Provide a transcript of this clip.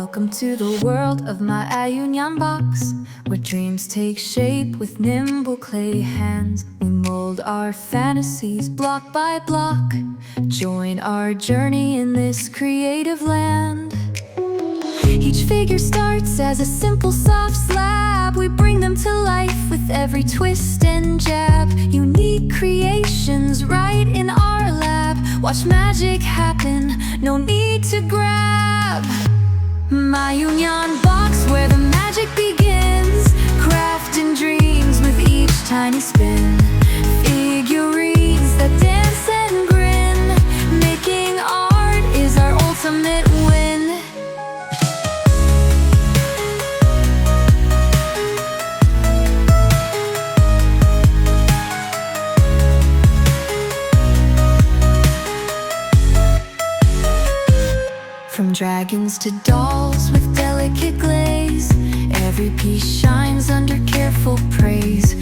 Welcome to the world of Maaiyu Nyanbox, where dreams take shape with nimble clay hands. We mold our fantasies block by block. Join our journey in this creative land. Each figure starts as a simple soft slab. We bring them to life with every twist and jab. Unique creations right in our lab. Watch magic happen, no need to grab. Maaiyu Nyanbox, where the magic begins. Crafting dreams with each tiny spin. Figurines that dance and grin. Making art is our ultimate win. From dragons to dolls with delicate glaze, every piece shines under careful praise.